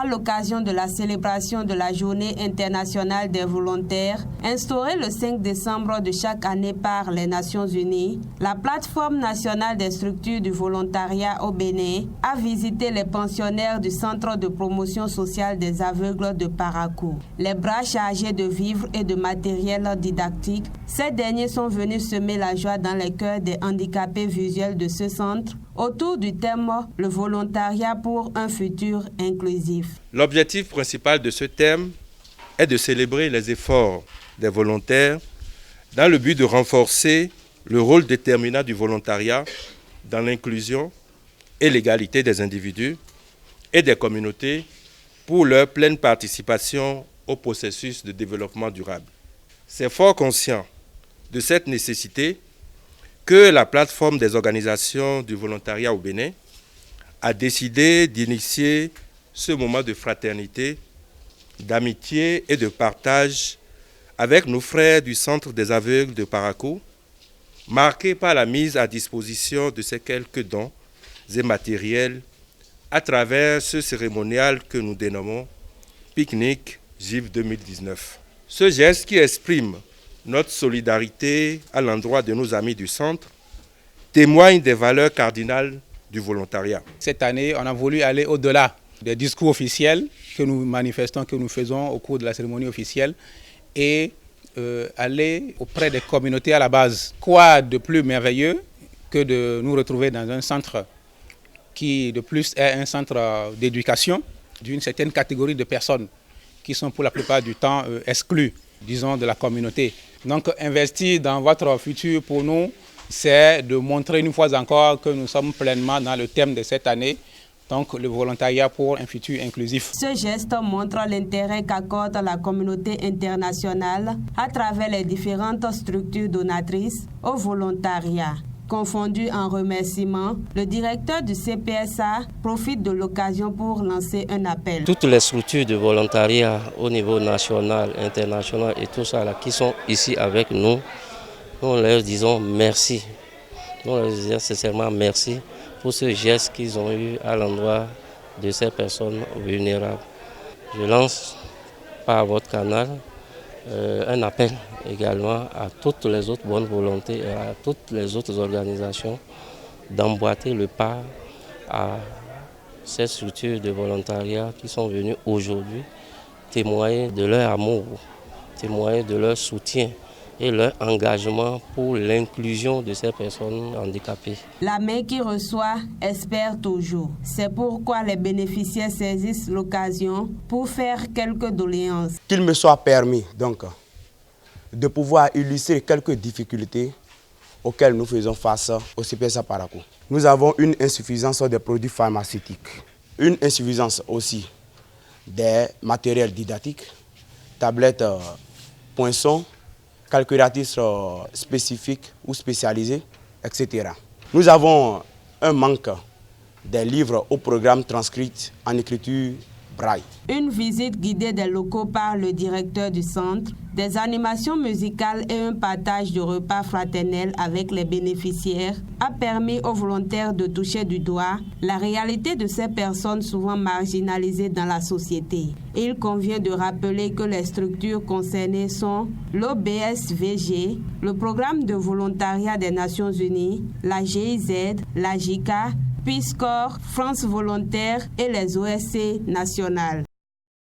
à l'occasion de la célébration de la Journée internationale des volontaires, instaurée le 5 décembre de chaque année par les Nations Unies, la plateforme nationale des structures du volontariat au Bénin a visité les pensionnaires du Centre de promotion sociale des aveugles de Parakou. Les bras chargés de vivres et de matériel didactique, ces derniers sont venus semer la joie dans les cœurs des handicapés visuels de ce centre autour du thème « Le volontariat pour un futur inclusif ». L'objectif principal de ce thème est de célébrer les efforts des volontaires dans le but de renforcer le rôle déterminant du volontariat dans l'inclusion et l'égalité des individus et des communautés pour leur pleine participation au processus de développement durable. C'est fort conscient de cette nécessité que la plateforme des organisations du volontariat au Bénin a décidé d'initier ce moment de fraternité, d'amitié et de partage avec nos frères du Centre des aveugles de Parakou, marqué par la mise à disposition de ces quelques dons et matériels à travers ce cérémonial que nous dénommons Pique-Nique GIV 2019. Ce geste qui exprime notre solidarité à l'endroit de nos amis du centre témoigne des valeurs cardinales du volontariat. Cette année, on a voulu aller au-delà des discours officiels que nous manifestons, que nous faisons au cours de la cérémonie officielle et aller auprès des communautés à la base. Quoi de plus merveilleux que de nous retrouver dans un centre qui de plus est un centre d'éducation d'une certaine catégorie de personnes qui sont pour la plupart du temps exclues, disons, de la communauté. Donc investir dans votre futur pour nous, c'est de montrer une fois encore que nous sommes pleinement dans le thème de cette année, donc le volontariat pour un futur inclusif. Ce geste montre l'intérêt qu'accorde la communauté internationale à travers les différentes structures donatrices au volontariat. Confondu en remerciements, le directeur du CPSA profite de l'occasion pour lancer un appel. Toutes les structures de volontariat au niveau national, international et tout ça là, qui sont ici avec nous, nous leur disons merci. Nous leur disons sincèrement merci pour ce geste qu'ils ont eu à l'endroit de ces personnes vulnérables. Je lance par votre canal un appel également à toutes les autres bonnes volontés et à toutes les autres organisations d'emboîter le pas à ces structures de volontariat qui sont venues aujourd'hui témoigner de leur amour, témoigner de leur soutien et leur engagement pour l'inclusion de ces personnes handicapées. La main qui reçoit espère toujours. C'est pourquoi les bénéficiaires saisissent l'occasion pour faire quelques doléances. Qu'il me soit permis donc de pouvoir illustrer quelques difficultés auxquelles nous faisons face au CPSA Parakou. Nous avons une insuffisance des produits pharmaceutiques, une insuffisance aussi des matériels didactiques, tablettes, poinçons, calculatrices spécifiques ou spécialisées, etc. Nous avons un manque des livres au programme transcrits en écriture braille. Une visite guidée des locaux par le directeur du centre, des animations musicales et un partage de repas fraternels avec les bénéficiaires a permis aux volontaires de toucher du doigt la réalité de ces personnes souvent marginalisées dans la société. Il convient de rappeler que les structures concernées sont l'OBSVG, le programme de volontariat des Nations Unies, la GIZ, la JICA, Peace Corps, France Volontaire et les OSC nationales.